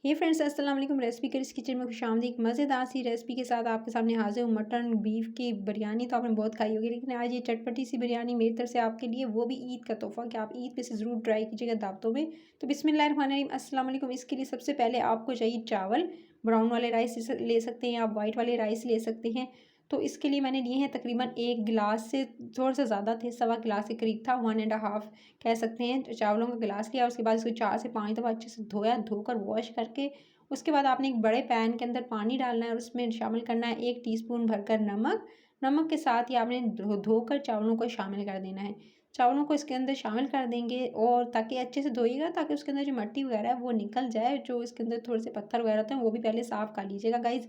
हे friends, अस्सलाम वालेकुम। Recipe करिस किचन में खुशामदीद। एक मज़ेदार सी रेसिपी के साथ आपके सामने हाजिर हूँ। मटन बीफ की बिरयानी तो आपने बहुत खाई होगी, लेकिन आज ये चटपटी सी बिरयानी मेरी तरफ से आपके लिए, वो भी ईद का तोहफ़ा कि आप ईद पे से ज़रूर ट्राई कीजिएगा दावतों में। तो बिस्मिल्लाहिर्रहमानिर्रहीम, अस्सलाम वालेकुम। इसके लिए सबसे पहले आपको चाहिए चावल। ब्राउन वाले राइस ले सकते हैं, आप वाइट वाले राइस ले सकते हैं। तो इसके लिए मैंने लिए हैं तकरीबन 1 गिलास से थोड़ा सा ज़्यादा थे, सवा गिलास के करीब था, 1 एंड हाफ़ कह सकते हैं। चावलों का गिलास लिया, उसके बाद इसको 4 से 5 दफ़ा अच्छे से धोया, धोकर वॉश करके उसके बाद आपने एक बड़े पैन के अंदर पानी डालना है और उसमें शामिल करना है 1 टीस्पून भरकर नमक। नमक के साथ ही आपने धोकर चावलों को शामिल कर देना है। चावलों को इसके अंदर शामिल कर देंगे और ताकि अच्छे से धोइएगा, ताकि उसके अंदर जो मिट्टी वगैरह है वो निकल जाए, जो इसके अंदर थोड़े से पत्थर वगैरह होते हैं वो भी पहले साफ़ कर लीजिएगा गाइज़।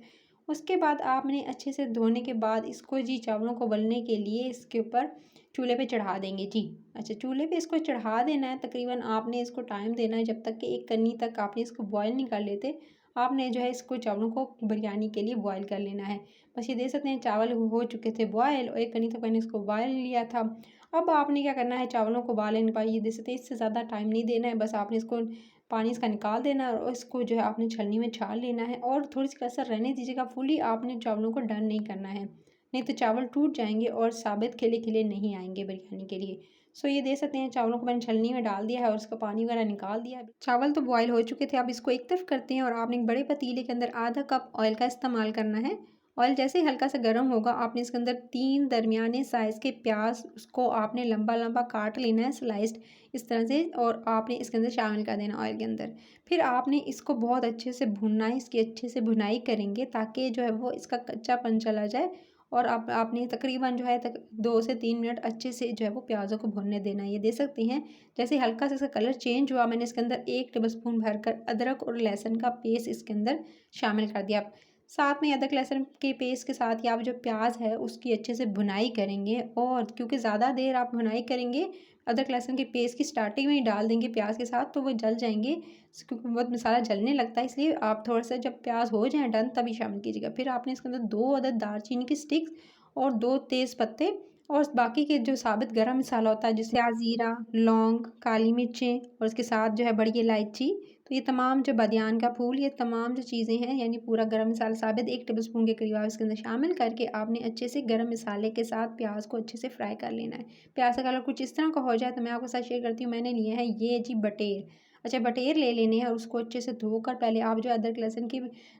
उसके बाद आपने अच्छे से धोने के बाद इसको जी चावलों को उबलने के लिए इसके ऊपर चूल्हे पे चढ़ा देंगे जी। अच्छा, चूल्हे पे इसको चढ़ा देना है, तकरीबन आपने इसको टाइम देना है जब तक कि एक कन्नी तक आपने इसको बॉयल नहीं कर लेते। आपने जो है इसको चावलों को बिरयानी के लिए बॉयल कर लेना है। बस ये देख सकते हैं चावल हो चुके थे बॉयल और एक कनी तक मैंने इसको बॉयल लिया था। अब आपने क्या करना है, चावलों को उबालने के बाद ये देख सकते हैं, इससे ज़्यादा टाइम नहीं देना है। बस आपने इसको पानी इसका निकाल देना है और इसको जो है आपने छलनी में छान लेना है और थोड़ी सी कसर रहने दीजिएगा। फुली आपने चावलों को डन नहीं करना है, नहीं तो चावल टूट जाएंगे और साबित खिले खिले नहीं आएंगे बिरयानी के लिए। सो ये देख सकते हैं चावलों को मैंने छलनी में डाल दिया है और उसका पानी वगैरह निकाल दिया है। चावल तो बॉयल हो चुके थे। अब इसको एक तरफ करते हैं और आपने एक बड़े पतीले के अंदर आधा कप ऑयल का इस्तेमाल करना है। ऑयल जैसे ही हल्का सा गर्म होगा, आपने इसके अंदर 3 दरमियाने साइज़ के प्याज, उसको आपने लंबा लंबा काट लेना है स्लाइस्ड इस तरह से, और आपने इसके अंदर शामिल कर देना ऑयल के अंदर। फिर आपने इसको बहुत अच्छे से भुनना है, इसकी अच्छे से भुनाई करेंगे ताकि जो है वो इसका कच्चापन चला जाए। और आपने तकरीबन जो है 2 से 3 मिनट अच्छे से जो है वो प्याज़ों को भुनने देना है। ये देख सकते हैं जैसे हल्का सा इसका कलर चेंज हुआ, मैंने इसके अंदर 1 टेबलस्पून भरकर अदरक और लहसुन का पेस्ट इसके अंदर शामिल कर दिया। साथ में अदरक लहसुन के पेस्ट के साथ ही आप जो प्याज है उसकी अच्छे से भुनाई करेंगे, और क्योंकि ज़्यादा देर आप भुनाई करेंगे, अदरक लहसुन के पेस्ट की स्टार्टिंग में ही डाल देंगे प्याज के साथ तो वो जल जाएंगे, क्योंकि बहुत मसाला जलने लगता है। इसलिए आप थोड़ा सा जब प्याज हो जाए डन तभी शामिल कीजिएगा। फिर आपने इसके अंदर 2 अदद दालचीनी की स्टिक्स और 2 तेज़ पत्ते और बाकी के जो साबित गरम मसाला होता है, जैसे ज़ीरा, लौंग, काली मिर्चें और इसके साथ जो है बड़ी इलायची, तो ये तमाम जो बादियान का फूल, ये तमाम जो चीज़ें हैं, यानी पूरा गरम मसाला साबित 1 टेबलस्पून के करीब आप इसके अंदर शामिल करके आपने अच्छे से गरम मसाले के साथ प्याज को अच्छे से फ्राई कर लेना है। प्याज का कलर कुछ इस तरह का हो जाए तो मैं आपके साथ शेयर करती हूँ, मैंने लिए हैं ये जी बटेर। अच्छा, बटेर ले लेने हैं और उसको अच्छे से धोकर पहले आप जो अदरक लहसुन की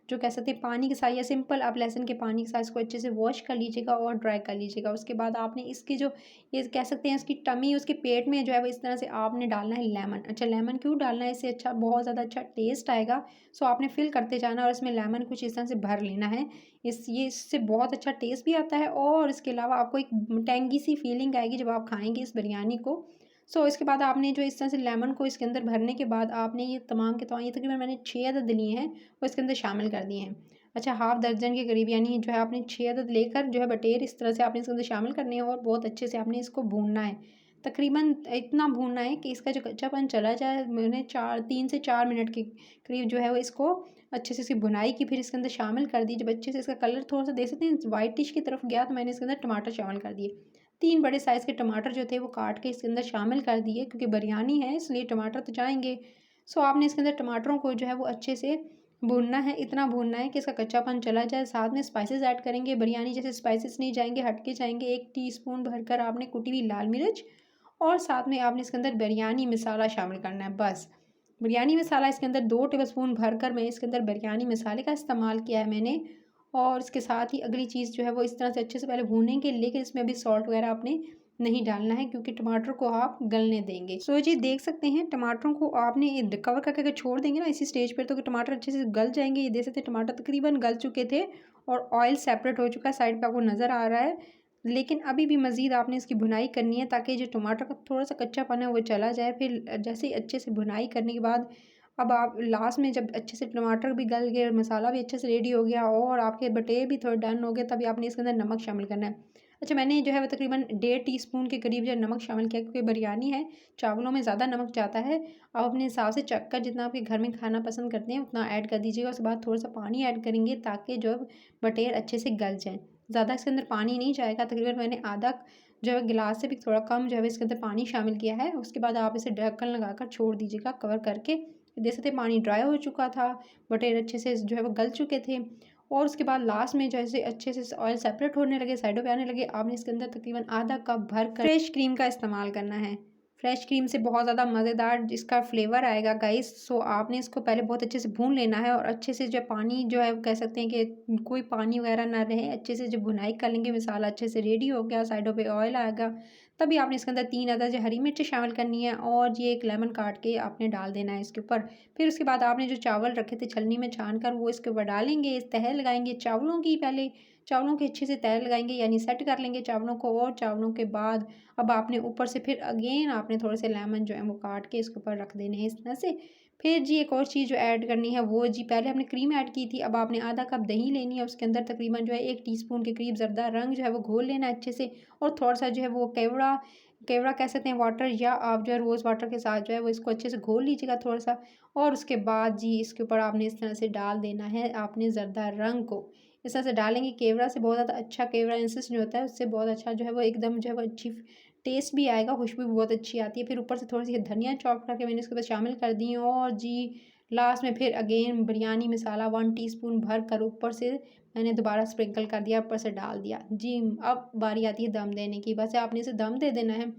जो कह सकते हैं पानी के साथ, या सिंपल आप लहसुन के पानी के साथ इसको अच्छे से वॉश कर लीजिएगा और ड्राई कर लीजिएगा। उसके बाद आपने इसकी जो ये कह सकते हैं इसकी टमी, उसके पेट में जो है वो इस तरह से आपने डालना है लेमन। अच्छा, लेमन क्यों डालना है, इससे अच्छा बहुत ज़्यादा अच्छा टेस्ट आएगा। सो आपने फिल करते जाना और इसमें लेमन कुछ इस तरह से भर लेना है। इससे बहुत अच्छा टेस्ट भी आता है और इसके अलावा आपको एक टेंगी सी फीलिंग आएगी जब आप खाएंगे इस बिरयानी को। सो इसके बाद आपने जो इस तरह से लेमन को इसके अंदर भरने के बाद आपने ये तमाम के तमाम, ये तकरीबन मैंने 6 अदद लिए हैं, वो इसके अंदर शामिल कर दिए हैं। अच्छा, हाफ़ दर्जन के करीब, यानी जो है आपने 6 अदद लेकर जो है बटेर इस तरह से आपने इसके अंदर शामिल करने हैं और बहुत अच्छे से आपने इसको भूनना है। तकरीबन इतना भूनना है कि इसका जो कच्चापन चला जाए। मैंने 3 से 4 मिनट के करीब जो है वो इसको अच्छे से इसकी भुनाई की, फिर इसके अंदर शामिल कर दी। जब अच्छे से इसका कलर थोड़ा सा देख सकते हैं वाइटिश की तरफ गया, तो मैंने इसके अंदर टमाटर शामिल कर दिए। 3 बड़े साइज़ के टमाटर जो थे वो काट के इसके अंदर शामिल कर दिए, क्योंकि बिरयानी है इसलिए टमाटर तो जाएंगे। सो आपने इसके अंदर टमाटरों को जो है वो अच्छे से भूनना है, इतना भूनना है कि इसका कच्चापन चला जाए। साथ में स्पाइसेस ऐड करेंगे, बिरयानी जैसे स्पाइसेस नहीं जाएंगे, हटके जाएंगे। 1 टीस्पून भरकर आपने कुटी हुई लाल मिर्च और साथ में आपने इसके अंदर बिरयानी मसाला शामिल करना है। बस बिरयानी मसाला इसके अंदर 2 टेबलस्पून भरकर मैं इसके अंदर बिरयानी मसाले का इस्तेमाल किया है मैंने। और इसके साथ ही अगली चीज़ जो है वो इस तरह से अच्छे से पहले भूनेंगे, लेकिन इसमें अभी सॉल्ट वगैरह आपने नहीं डालना है क्योंकि टमाटर को आप गलने देंगे। सो जी देख सकते हैं टमाटरों को आपने कवर करके अगर छोड़ देंगे ना इसी स्टेज पर, तो टमाटर अच्छे से गल जाएंगे। ये देख सकते हैं टमाटर तकरीबन गल चुके थे और ऑयल सेपरेट हो चुका है, साइड पे आपको नज़र आ रहा है। लेकिन अभी भी मज़ीद आपने इसकी भुनाई करनी है ताकि जो टमाटर का थोड़ा सा कच्चापन है वो चला जाए। फिर जैसे ही अच्छे से भुनाई करने के बाद अब आप लास्ट में जब अच्छे से टमाटर भी गल गए और मसाला भी अच्छे से रेडी हो गया और आपके बटेर भी थोड़े डन हो गए, तभी आपने इसके अंदर नमक शामिल करना है। अच्छा, मैंने जो है वो तकरीबन 1.5 टीस्पून के करीब जो है नमक शामिल किया, क्योंकि बिरयानी है, चावलों में ज़्यादा नमक जाता है। आप अपने हिसाब से चख कर जितना आपके घर में खाना पसंद करते हैं उतना ऐड कर दीजिएगा। उसके बाद थोड़ा सा पानी ऐड करेंगे ताकि जो बटेर अच्छे से गल जाए। ज़्यादा इसके अंदर पानी नहीं जाएगा, तकरीबन मैंने आधा जो है गिलास से भी थोड़ा कम जो है इसके अंदर पानी शामिल किया है। उसके बाद आप इसे ढक्कन लगाकर छोड़ दीजिएगा कवर करके। देख सकते हैं पानी ड्राई हो चुका था, बटेर अच्छे से जो है वो गल चुके थे। और उसके बाद लास्ट में जैसे अच्छे से ऑयल सेपरेट होने लगे, साइडों पे आने लगे, आपने इसके अंदर तकरीबन आधा कप भर कर फ्रेश क्रीम का इस्तेमाल करना है। फ्रेश क्रीम से बहुत ज़्यादा मज़ेदार इसका फ्लेवर आएगा गाइस। सो आपने इसको पहले बहुत अच्छे से भून लेना है और अच्छे से जो पानी जो है कह सकते हैं कि कोई पानी वगैरह ना रहे, अच्छे से जब भुनाई कर लेंगे, मसाला अच्छे से रेडी हो गया, साइडों पे ऑयल आएगा, तभी आपने इसके अंदर 3 अदद जो हरी मिर्च शामिल करनी है और ये एक लेमन काट के आपने डाल देना है इसके ऊपर। फिर उसके बाद आपने जो चावल रखे थे छलनी में छान कर वो इसके ऊपर डालेंगे, तह लगाएंगे चावलों की, पहले चावलों की अच्छे से तह लगाएंगे यानी सेट कर लेंगे चावलों को। और चावलों के बाद अब आपने ऊपर से फिर अगेन आपने थोड़े से लेमन जो है वो काट के इसके ऊपर रख देने हैं इस तरह से। फिर जी एक और चीज़ जो ऐड करनी है वो जी, पहले हमने क्रीम ऐड की थी, अब आपने आधा कप दही लेनी है, उसके अंदर तकरीबन जो है 1 टीस्पून के करीब ज़रदा रंग जो है वो घोल लेना है अच्छे से। और थोड़ा सा जो है वो केवड़ा केवड़ा कह सकते हैं वाटर, या आप जो है रोज़ वाटर के साथ जो है वो इसको अच्छे से घोल लीजिएगा थोड़ा सा। और उसके बाद जी इसके ऊपर आपने इस तरह से डाल देना है आपने ज़रदा रंग को। इस तरह से डालेंगे, केवड़ा से बहुत ज़्यादा अच्छा, केवड़ा एसेंस जो होता है उससे बहुत अच्छा जो है वो एकदम जो है वो अच्छी टेस्ट भी आएगा, खुशबू भी बहुत अच्छी आती है। फिर ऊपर से थोड़ी सी धनिया चॉप करके मैंने इसके ऊपर शामिल कर दी। और जी लास्ट में फिर अगेन बिरयानी मसाला 1 टीस्पून भर कर ऊपर से मैंने दोबारा स्प्रिंकल कर दिया, ऊपर से डाल दिया। जी अब बारी आती है दम देने की, बस आपने इसे दम दे देना है।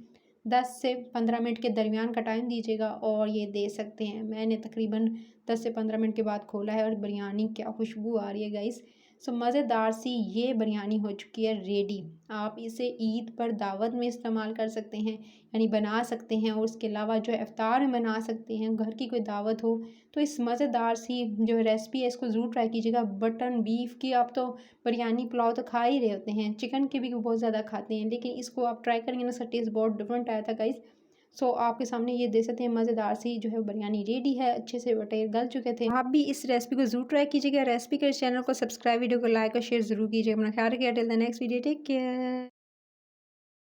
10 से 15 मिनट के दरमियान का टाइम दीजिएगा और ये दे सकते हैं। मैंने तकरीबन 10 से 15 मिनट के बाद खोला है और बिरयानी क्या खुशबू आ रही है गाइस। सो मज़ेदार सी ये बिरयानी हो चुकी है रेडी। आप इसे ईद पर दावत में इस्तेमाल कर सकते हैं, यानी बना सकते हैं, और उसके अलावा जो है इफ्तार में बना सकते हैं, घर की कोई दावत हो तो इस मज़ेदार सी जो रेसिपी है इसको ज़रूर ट्राई कीजिएगा। बटन बीफ की आप तो बिरयानी पुलाव तो खा ही रहे होते हैं, चिकन की भी बहुत ज़्यादा खाते हैं, लेकिन इसको आप ट्राई करेंगे ना, इसका टेस्ट बहुत डिफरेंट आया था गाइस। सो आपके सामने ये देख सकते हैं मज़ेदार सी जो है बिरयानी रेडी है, अच्छे से बटेर गल चुके थे। आप भी इस रेसिपी को ज़रूर ट्राई कीजिएगा। रेसिपी के चैनल को सब्सक्राइब, वीडियो को लाइक और शेयर ज़रूर कीजिएगा। अपना ख्याल रखिए। Till the next video, take care.